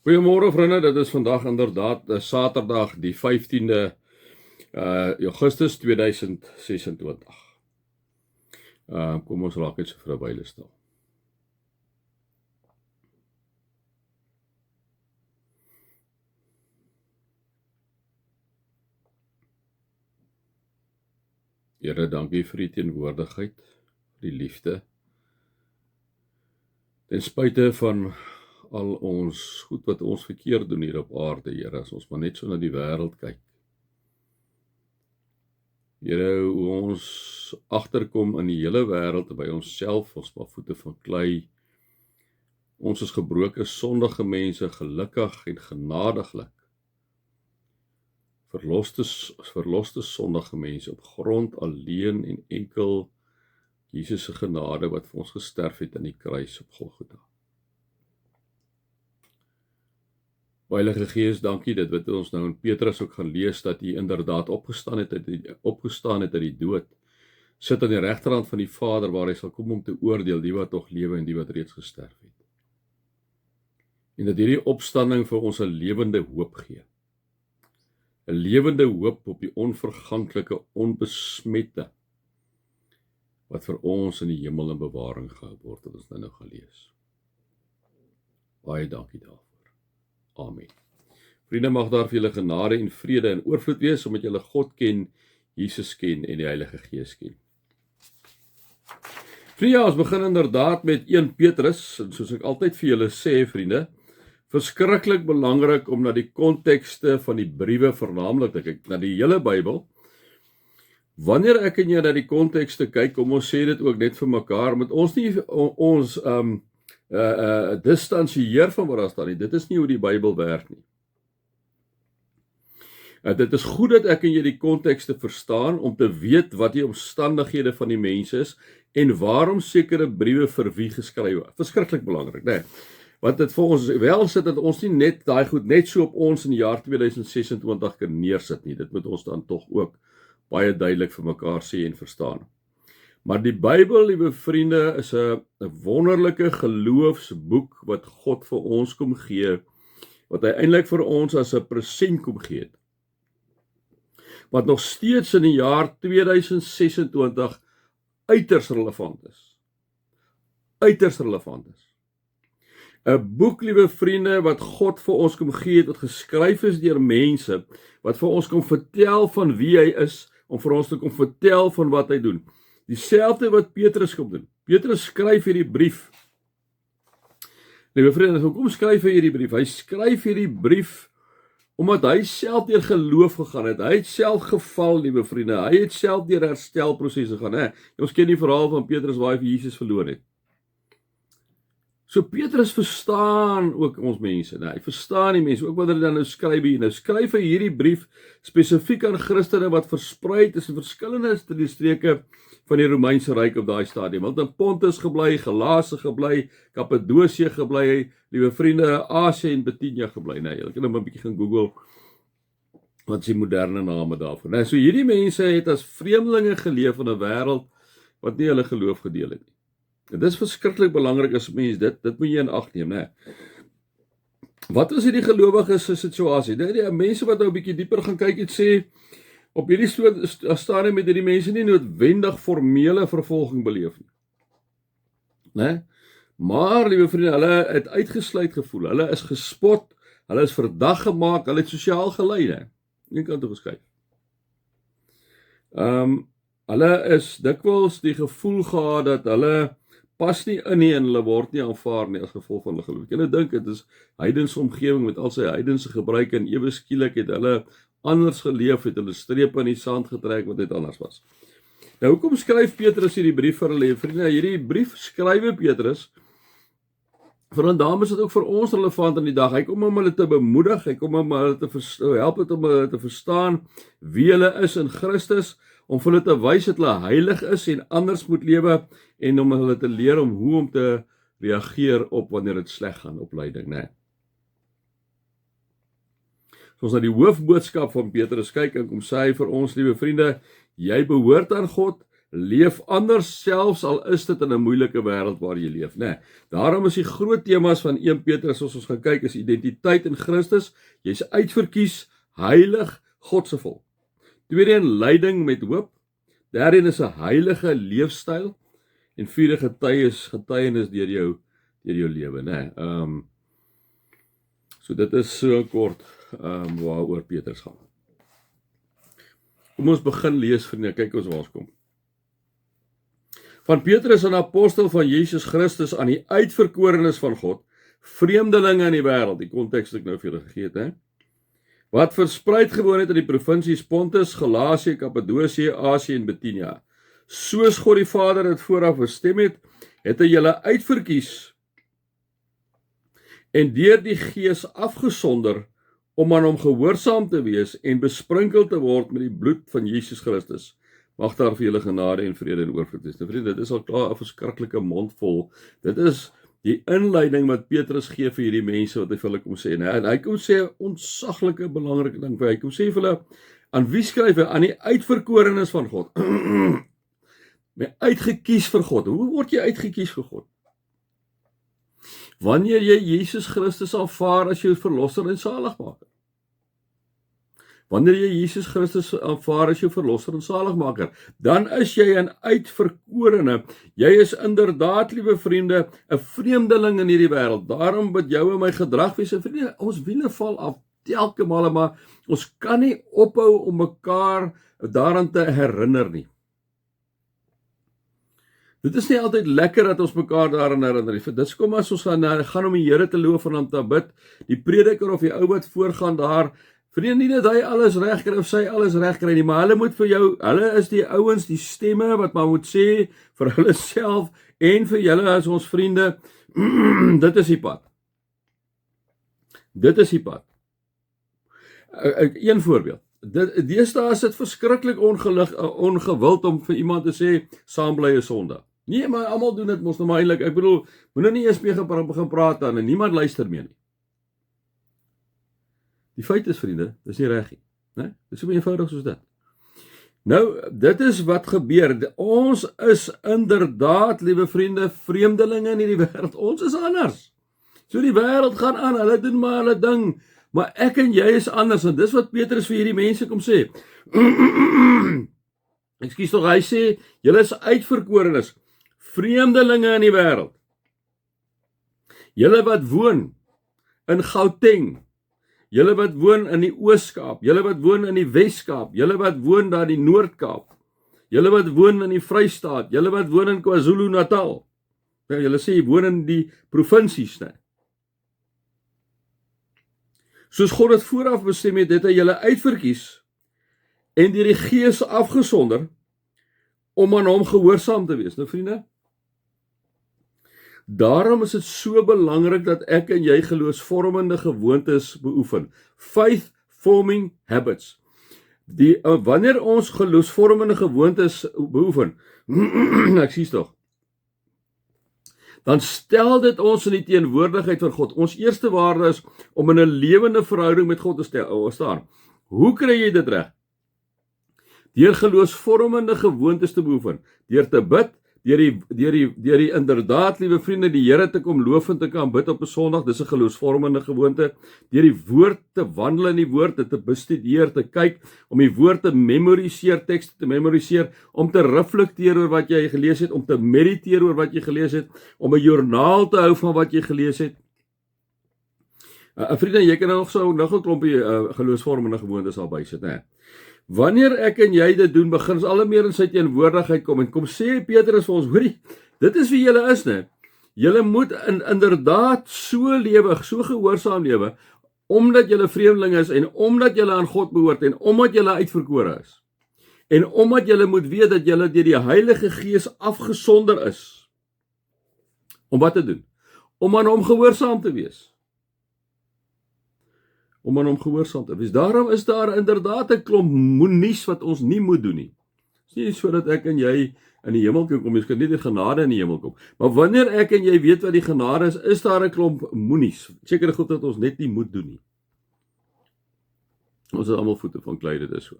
Goeiemôre vriende, dit is vandag inderdaad Saterdag die 15de Augustus 2026. Kom ons raak net so vir 'n wyle stil. Here, dankie vir die teenwoordigheid, vir die liefde. Ten spyte van al ons goed wat ons verkeerd doen hier op aarde, Here, as ons maar net so na die wêreld kyk. Here, hoe ons agterkom in die hele wêreld by onsself, ons maar voete van klei. Ons is gebroke, sondige mense, gelukkig en genadiglik. Verloste sondige mense op grond alleen en enkel Jesus se genade wat vir ons gesterf het aan die kruis op Golgotha. Heilige Gees, dankie dit wat ons nou in Petrus ook gaan lees, dat hy inderdaad opgestaan het uit die dood, sit aan die regterhand van die Vader, waar hy sal kom om te oordeel die wat nog lewe en die wat reeds gesterf het. En dat hierdie opstanding vir ons 'n lewende hoop gee. 'n Lewende hoop op die onverganklike, onbesmette, wat vir ons in die hemel in bewaring gehou word, wat ons nou gaan lees. Baie dankie daarvoor. Amen. Vriende, mag daar vir julle genade en vrede en oorvloed wees, omdat julle God ken, Jesus ken en die Heilige Gees ken. Vriende, ons begin inderdaad met 1 Petrus, en soos ek altyd vir julle sê, vriende, verskriklik belangrik om na die kontekste van die briewe vernaamlik te kyk, na die hele Bybel. Wanneer ek en jy na die kontekste kyk, kom ons sê dit ook net vir mekaar, met ons nie ons distansieer van wat daar staan nie. Dit is nie hoe die Bybel werk nie. Dit is goed dat ek en jy die kontekste verstaan, om te weet wat die omstandighede van die mense is, en waarom sekere briewe vir wie geskryf word. Verskriklik belangrik, né? Want dit vir ons wel sit dat ons nie net daai goed net so op ons in die jaar 2026 kan neersit nie. Dit moet ons dan tog ook baie duidelik vir mekaar sê en verstaan. Maar die Bybel, liewe vriende, is 'n wonderlike geloofsboek wat God vir ons kom gee, wat hy eintlik vir ons as 'n present kom gee het. Wat nog steeds in die jaar 2026 uiters relevant is. Uiters relevant is. 'n Boek, liewe vriende, wat God vir ons kom gee het, wat geskryf is deur mense, wat vir ons kom vertel van wie hy is, om vir ons te kom vertel van wat hy doen. Dieselfde wat Petrus kom doen. Petrus skryf hierdie brief. Liewe vriende, hoekom skryf hy hierdie brief? Hy skryf hierdie brief omdat hy self deur geloof gegaan het. Hy het self geval, liewe vriende. Hy het self deur herstelprosesse gegaan, hè. Ons ken die verhaal van Petrus waar hy vir Jesus verloor het. So Petrus verstaan ook ons mense, né? Hy verstaan die mense, ook wanneer hy dan nou skryf hier. Nou skryf hy hierdie brief spesifiek aan Christene wat verspreid is in verskillende streke van die Romeinse Ryk op daai stadium. Hulle het in Pontus gebly, Galasië gebly, Kappadosie gebly, liewe vriende, Asië en Bithynia gebly, né? Julle kan nou maar 'n bietjie gaan Google wat is die moderne name daarvoor. Nou, so hierdie mense het as vreemdelinge geleef in 'n wêreld wat nie hulle geloof gedeel het nie. Dit is verskriklik belangrik as mens dit moet jy in ag neem, né? Wat is hierdie gelowiges se situasie? Die mense wat nou 'n bietjie dieper gaan kyk het sê, op hierdie stadium met hierdie mense nie noodwendig formele vervolging beleef nie. Né? Maar, liewe vriende, hulle het uitgesluit gevoel. Hulle is gespot, hulle is verdag gemaak, hulle het sosiaal gelei, né? Een kant toe geskuif. Hulle is dikwels die gevoel gehad dat hulle pas nie in nie en hulle word nie aanvaar nie as gevolg van hulle geloof. Ek dink dit is heidense omgewing met al sy heidense gebruike en ewe skielik het hulle anders geleef, het hulle strepe in die sand getrek wat net anders was. Nou hoekom skryf Petrus hierdie brief vir hulle? Vriende, hierdie brief skrywe Petrus want daarom is dit ook vir ons relevant in die dag. Hy kom om hulle te bemoedig, hy kom om hulle te help om hulle te verstaan wie hulle is in Christus, om vir hulle te wys dat hulle heilig is en anders moet lewe, en om hulle te leer om hoe om te reageer op wanneer dit sleg gaan, opleiding, né? So ons na die hoofboodskap van Petrus kyk, en kom sê hy vir ons, liewe vriende, jy behoort aan God, Leef anders, selfs al is dit in 'n moeilike wêreld waar jy leef, né? Daarom is die groot temas van 1 Petrus as ons gaan kyk is identiteit in Christus. Jy's uitverkies, heilig, God se volk. Tweede een, lyding met hoop. Derde een is 'n heilige leefstyl en vierde getuienis deur jou lewe, né? So dit is so kort waaroor Petrus gaan. Kom ons begin lees, vriende, kyk ons waar ons kom. Van Petrus, 'n apostel van Jesus Christus aan die uitverkorenes van God, vreemdelinge in die wêreld, die konteks wat ek nou vir julle gegee het, hè? Wat verspreid gewoon het in die provinsies Pontus, Galasië, Kappadosie, Asië en Bithynia. Soos God die Vader dit vooraf bestem het, het hy julle uitverkies en deur die Gees afgesonder om aan hom gehoorsaam te wees en besprinkel te word met die bloed van Jesus Christus. Mag daar vir julle genade en vrede en oorvloed wees. Nou vriende, dit is al klaar 'n verskriklike mondvol. Dit is die inleiding wat Petrus gee vir hierdie mense wat hy vir hulle kom sê. En hy kom sê 'n ontsaglike belangrike ding vir hy kom sê vir hulle, aan wie skryf hy? Aan die uitverkorenes van God. Met uitgekies vir God. Hoe word jy uitgekies vir God? Wanneer jy Jesus Christus aanvaar as jou verlosser en saligmaker. Wanneer jy Jesus Christus aanvaar as jou verlosser en saligmaker, dan is jy 'n uitverkorene. Jy is inderdaad, liewe vriende, 'n vreemdeling in hierdie wêreld. Daarom moet jou en my gedrag wees. Vriende, ons wiele val af telke male, maar ons kan nie ophou om mekaar daaraan te herinner nie. Dit is nie altyd lekker dat ons mekaar daaraan herinner nie. Dit kom as ons gaan om die Here te loof en om te bid. Die prediker of die ou wat voorgaan daar, vriende, nie dat hy alles reg kry of sy alles reg kry nie, maar hulle moet vir jou, hulle is die ouens, die stemme wat maar moet sê vir hulle self en vir julle as ons vriende, dit is die pad. Dit is die pad. Een voorbeeld. Deesdae is dit verskriklik ongewild om vir iemand te sê saam bly is sonde. Nee, maar almal doen dit mos nou maar eintlik. Ek bedoel, moenie nie eens meer begin praat dan en niemand luister meer nie. Die feit is, vriende, dis nie reg nie, né? Dis so eenvoudig soos dit. Nou, dit is wat gebeur. Ons is inderdaad, liewe vriende, vreemdelinge in hierdie wêreld. Ons is anders. So die wêreld gaan aan, hulle doen maar hulle ding, maar ek en jy is anders en dis wat Petrus vir hierdie mense kom sê. Ekskuus tog, hy sê julle is uitverkorenes, vreemdelinge in die wêreld. Julle wat woon in Gauteng, julle wat woon in die Oos-Kaap, julle wat woon in die Wes-Kaap, julle wat woon daar in die Noord-Kaap, julle wat woon in die Vrystaat, julle wat woon in KwaZulu-Natal. Nou, julle sê jy woon in die provinsies, né? Soos God dit vooraf bestem het, het hy julle uitverkies en deur die Gees afgesonder om aan hom gehoorsaam te wees. Nou vriende, daarom is dit so belangrik dat ek en jy geloofsvormende gewoontes beoefen. Faith forming habits. Wanneer ons geloofsvormende gewoontes beoefen, ek sies tog, dan stel dit ons in die teenwoordigheid van God. Ons eerste waarde is om in 'n lewende verhouding met God te staan. Hoe kry jy dit reg? Deur geloofsvormende gewoontes te beoefen, deur te bid, deur die inderdaad, liewe vriende, die Here te kom loof en te kan bid op 'n Sondag, dis 'n geloofsvormende gewoonte, deur die woord te wandel in die woord, dit te bestudeer, te kyk, om die woord te memoriseer, tekste te memoriseer, om te reflekteer oor wat jy gelees het, om te mediteer oor wat jy gelees het, om 'n joernaal te hou van wat jy gelees het. Vriende, jy kan nog 'n klompie geloofsvormende gewoontes al bysit, né? Wanneer ek en jy dit doen, begin ons al meer in sy teenwoordigheid kom en kom sê Petrus vir ons, hoorie, dit is wie julle is, né? Julle moet inderdaad so lewe, so gehoorsaam lewe, omdat julle vreemdelinge is en omdat julle aan God behoort en omdat julle uitverkore is. En omdat julle moet weet dat julle deur die Heilige Gees afgesonder is. Om wat te doen? Om aan hom gehoorsaam te wees. Om aan hom gehoorsaam te wees. Daarom is daar inderdaad 'n klomp moenies wat ons nie moet doen nie. Dit is nie sodat ek en jy in die hemel kan kom, jy kan nie die genade in die hemel kom. Maar wanneer ek en jy weet wat die genade is daar 'n klomp moenies. Sekere goed wat ons net nie moet doen nie. Ons is almal voete van klei, dit is so.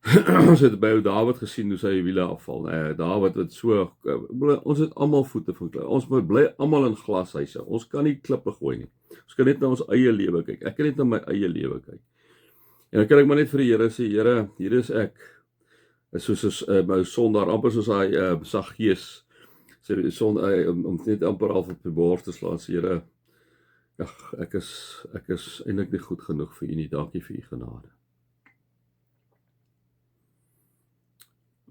Ons het by ou Dawid gesien hoe sy wiele afval. Dawid het so, ons het almal voete van klei. Ons moet bly almal in glashuise. Ons kan nie klippe gooi nie. Ons kan net na ons eie lewe kyk. Ek kan net na my eie lewe kyk. En dan kan ek maar net vir die Here sê, Here, hier is ek. Soos my sondaar, amper soos hy Saggeus. Sê om net amper half op die bors te slaan, sê Here, ek is eintlik nie goed genoeg vir U nie. Dankie vir U genade.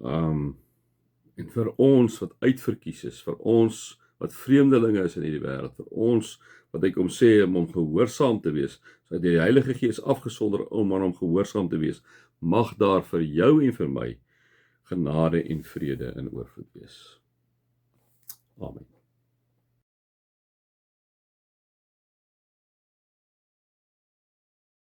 En vir ons wat uitverkies is, vir ons wat vreemdelinge is in hierdie wêreld, vir ons wat ek kom sê om gehoorsaam te wees, so die Heilige Gees afgesonder om aan hom gehoorsaam te wees, mag daar vir jou en vir my genade en vrede in oorvloed wees. Amen.